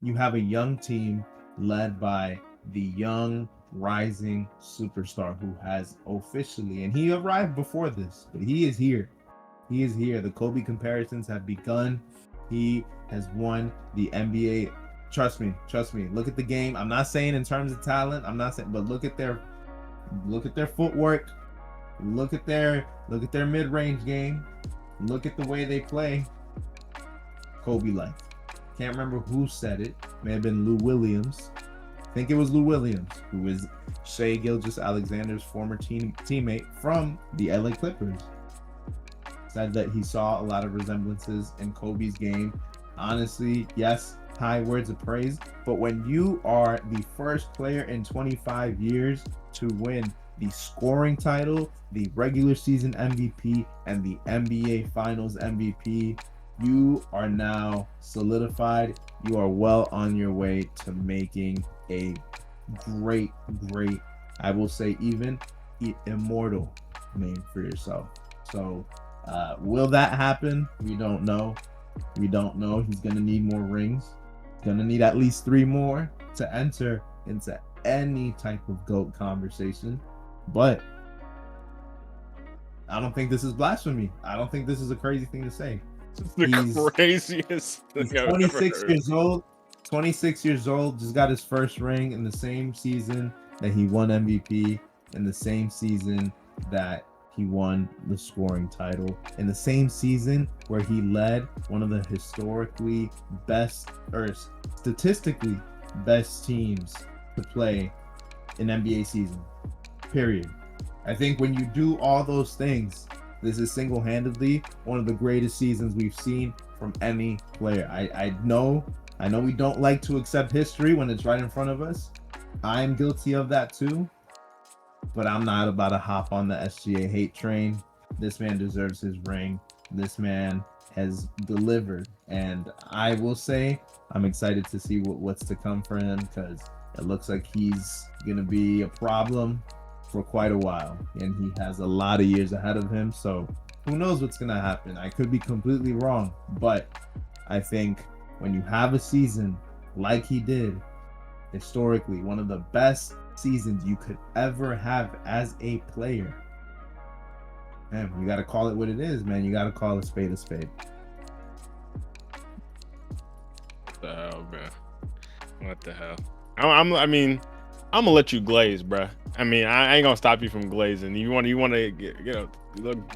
you have a young team led by the young rising superstar who has officially, and he arrived before this, but he is here. He is here. The Kobe comparisons have begun. He has won the NBA. Trust me, trust me. Look at the game. I'm not saying in terms of talent. I'm not saying, but look at their footwork. Look at their mid-range game. Look at the way they play. Kobe like. Can't remember who said it. May have been Lou Williams. I think it was Lou Williams, who is Shai Gilgeous-Alexander's former teammate from the LA Clippers. Said that he saw a lot of resemblances in Kobe's game. Honestly, yes, high words of praise. But when you are the first player in 25 years to win the scoring title, the regular season MVP, and the NBA Finals MVP, you are now solidified. You are well on your way to making a great, I will say even immortal name for yourself. So, will that happen? We don't know. We don't know. He's going to need more rings. He's going to need at least 3 more to enter into any type of GOAT conversation. But I don't think this is blasphemy. I don't think this is a crazy thing to say. The craziest thing He's I've ever 26 heard. years old. 26 years old, just got his first ring in the same season that he won MVP, in the same season that he won the scoring title, in the same season where he led one of the historically best, or statistically best teams to play an NBA season. Period. I think when you do all those things, this is single-handedly one of the greatest seasons we've seen from any player. I know we don't like to accept history when it's right in front of us. I'm guilty of that too, but I'm not about to hop on the SGA hate train. This man deserves his ring. This man has delivered, and I will say I'm excited to see what's to come for him, because it looks like he's gonna be a problem for quite a while, and he has a lot of years ahead of him. So who knows what's gonna happen? I could be completely wrong, but I think when you have a season like he did, historically one of the best seasons you could ever have as a player, man, you got to call it what it is, man. You got to call a spade a spade. What the hell, bro? What the hell? I mean, I'm gonna let you glaze, bro. I mean, I ain't gonna stop you from glazing. You want to get a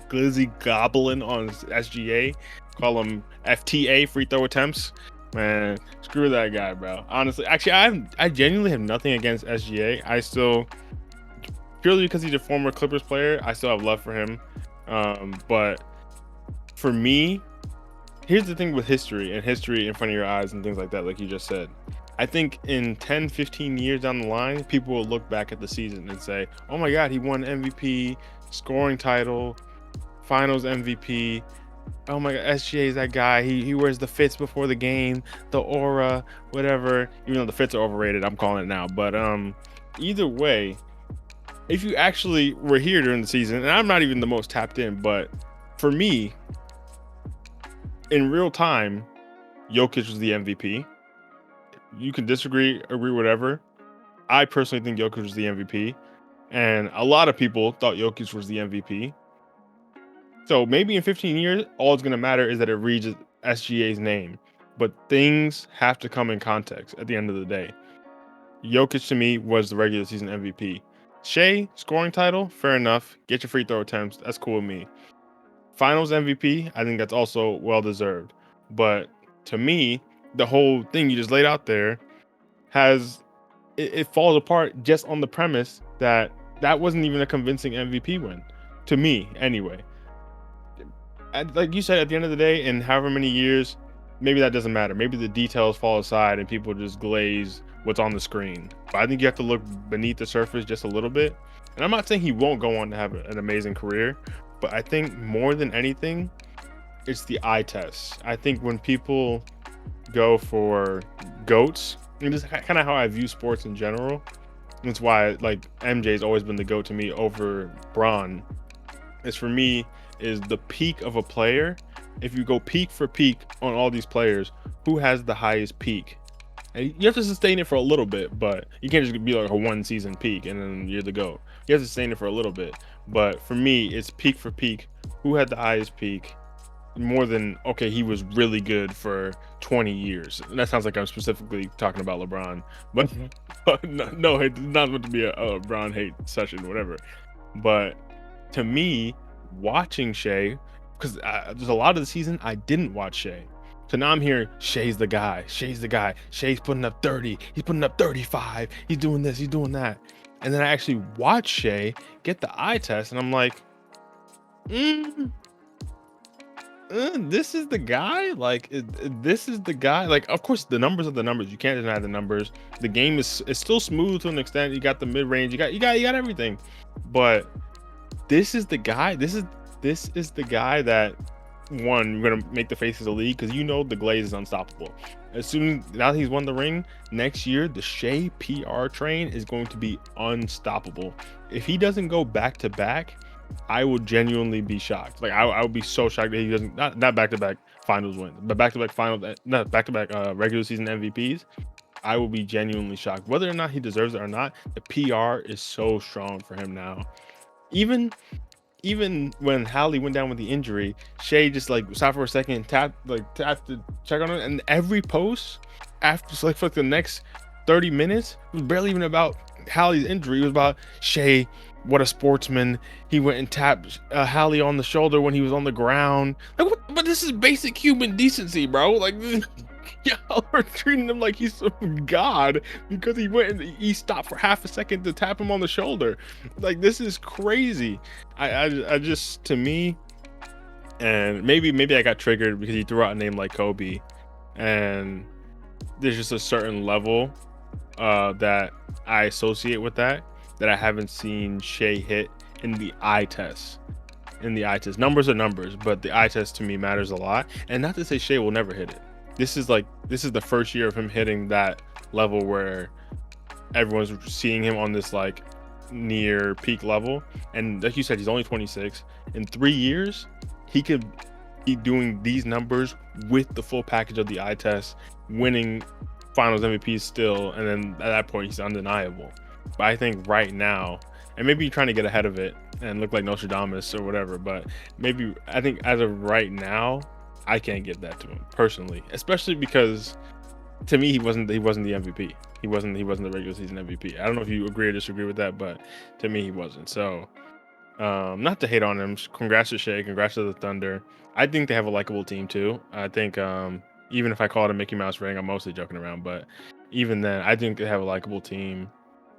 glizzy goblin on SGA, call him FTA, free throw attempts. Man, screw that guy, bro. Honestly, actually, I genuinely have nothing against SGA. I still, purely because he's a former Clippers player, I still have love for him. But for me, here's the thing with history and history in front of your eyes and things like that, like you just said. I think in 10, 15 years down the line, people will look back at the season and say, oh my God, he won MVP, scoring title, finals MVP. Oh my God, SGA is that guy. He wears the fits before the game, the aura, whatever. Even though the fits are overrated, I'm calling it now. But either way, if you actually were here during the season, and I'm not even the most tapped in, but for me, in real time, Jokic was the MVP. You can disagree, agree, whatever. I personally think Jokic was the MVP, and a lot of people thought Jokic was the MVP. So maybe in 15 years, all it's going to matter is that it reads SGA's name. But things have to come in context at the end of the day. Jokic to me was the regular season MVP. Shai, scoring title, fair enough. Get your free throw attempts. That's cool with me. Finals MVP, I think that's also well deserved. But to me, the whole thing you just laid out there it falls apart just on the premise that that wasn't even a convincing MVP win. To me, anyway. Like you said, at the end of the day, in however many years, maybe that doesn't matter. Maybe the details fall aside and people just glaze what's on the screen. But I think you have to look beneath the surface just a little bit. And I'm not saying he won't go on to have an amazing career, but I think more than anything, it's the eye test. I think when people go for GOATs, and just kind of how I view sports in general, that's why like MJ's always been the GOAT to me over Bron. Is for me is the peak of a player. If you go peak for peak on all these players, who has the highest peak? And you have to sustain it for a little bit, but you can't just be like a 1 season peak and then you're the GOAT. You have to sustain it for a little bit. But for me, it's peak for peak. Who had the highest peak? More than, okay, he was really good for 20 years. And that sounds like I'm specifically talking about LeBron, but, but no, it's not meant to be a LeBron hate session, whatever. But to me, watching Shai, because there's a lot of the season I didn't watch Shai. So now I'm hearing Shai's the guy. Shai's the guy. Shai's putting up 30. He's putting up 35. He's doing this. He's doing that. And then I actually watch Shai get the eye test, and I'm like, this is the guy. Like, this is the guy. Like, of course, the numbers are the numbers. You can't deny the numbers. The game is still smooth to an extent. You got the mid range. You got everything. But this is the guy. This is the guy that, one, we're gonna make the face of the league, because the Glaze is unstoppable. Now that he's won the ring, next year the Shai PR train is going to be unstoppable. If he doesn't go back to back, I would genuinely be shocked. Like, I would be so shocked that he doesn't, not back to back finals wins, but back to back finals, not back to back regular season MVPs. I will be genuinely shocked. Whether or not he deserves it or not, the PR is so strong for him now. Even when Hallie went down with the injury, Shai just like stopped for a second, tapped to check on him, and every post after, like, for the next 30 minutes was barely even about Hallie's injury. It was about Shai, what a sportsman. He went and tapped Hallie on the shoulder when he was on the ground. Like, what? But this is basic human decency, bro. Like, y'all are treating him like he's some god because he went and he stopped for half a second to tap him on the shoulder. Like, this is crazy. I just, to me, and maybe I got triggered because he threw out a name like Kobe, and there's just a certain level that I associate with that I haven't seen Shai hit in the eye test. Numbers are numbers, but the eye test to me matters a lot. And not to say Shai will never hit it. This is the first year of him hitting that level where everyone's seeing him on this like near peak level. And like you said, he's only 26. In 3 years, he could be doing these numbers with the full package of the eye test, winning finals MVP still, and then at that point he's undeniable. But I think right now, and maybe you're trying to get ahead of it and look like Nostradamus or whatever, but I think as of right now, I can't get that to him personally, especially because to me he wasn't the MVP. He wasn't the regular season MVP. I don't know if you agree or disagree with that, but to me he wasn't. So not to hate on him, congrats to Shai, congrats to the Thunder. I think they have a likable team too. I think even if I call it a Mickey Mouse ring, I'm mostly joking around, but even then, I think they have a likable team.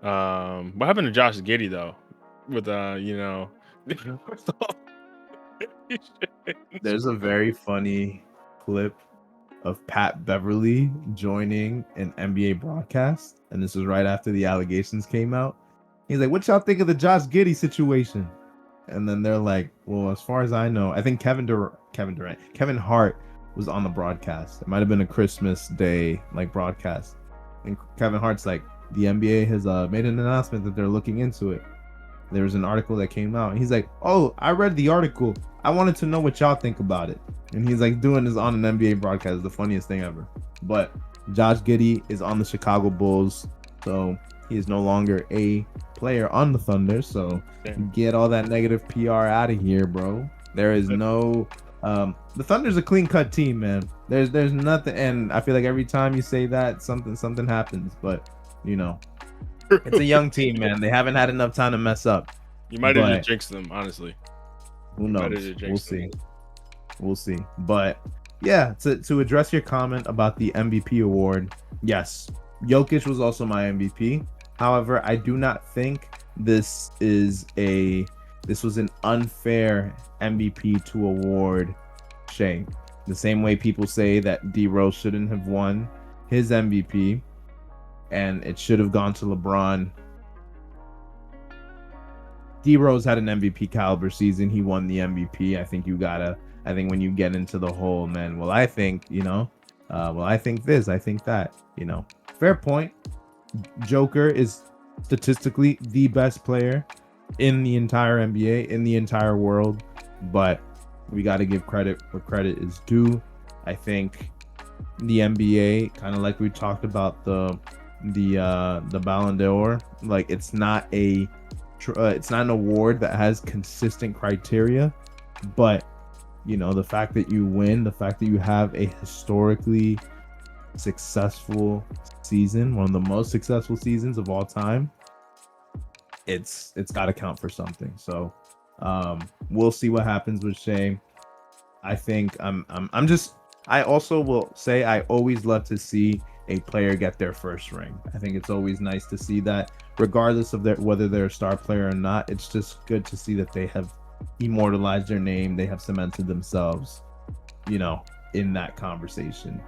What happened to Josh Giddey though? With There's a very funny clip of Pat Beverly joining an NBA broadcast, and this was right after the allegations came out. He's like, "What y'all think of the Josh Giddey situation?" And then they're like, "Well, as far as I know, I think Kevin Hart was on the broadcast. It might have been a Christmas Day like broadcast." And Kevin Hart's like, "The NBA has made an announcement that they're looking into it. There was an article that came out." And he's like, "Oh, I read the article. I wanted to know what y'all think about it." And he's like doing this on an NBA broadcast. The funniest thing ever. But Josh Giddey is on the Chicago Bulls, so he is no longer a player on the Thunder. So get all that negative PR out of here, bro. There is no the Thunder's a clean cut team, man. There's nothing, and I feel like every time you say that, something happens. But it's a young team, man. They haven't had enough time to mess up. You might have just jinxed them, honestly. Who knows? We'll see. But yeah, to address your comment about the MVP award, yes, Jokic was also my MVP. However, I do not think this was an unfair MVP to award Shai. The same way people say that D Rose shouldn't have won his MVP and it should have gone to LeBron. D Rose had an MVP caliber season. He won the MVP. I think when you get into the whole, man, well, I think, I think this, I think that, fair point. Joker is statistically the best player in the entire NBA, in the entire world, but we got to give credit where credit is due. I think the NBA, kind of like we talked about the Ballon d'Or. Like it's not it's not an award that has consistent criteria, but the fact that you win, the fact that you have a historically successful season, one of the most successful seasons of all time, it's got to count for something. So we'll see what happens with Shea. I think I'm just I also will say I always love to see a player get their first ring. I think it's always nice to see that, regardless of whether they're a star player or not. It's just good to see that they have immortalized their name, they have cemented themselves, in that conversation.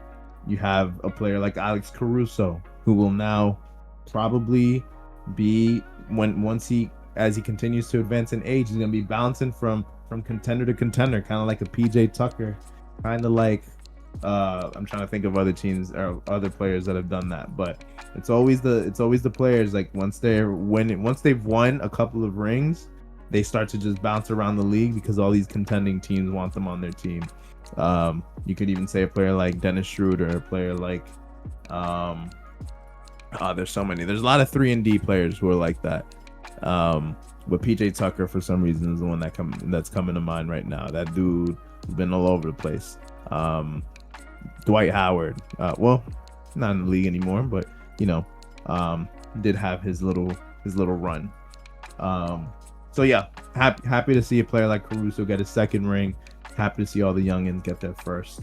You have a player like Alex Caruso, who will now probably be once he as he continues to advance in age, he's gonna be bouncing from contender to contender, kind of like a PJ Tucker, kind of like I'm trying to think of other teams or other players that have done that, but it's always the players like once they've won a couple of rings, they start to just bounce around the league because all these contending teams want them on their team. You could even say a player like Dennis Schroeder, a player like there's so many. There's a lot of 3-and-D players who are like that. But PJ Tucker, for some reason, is the one that's coming to mind right now. That dude has been all over the place. Dwight Howard, well, not in the league anymore, but did have his little run. So yeah, happy to see a player like Caruso get his second ring. Happy to see all the youngins get their first.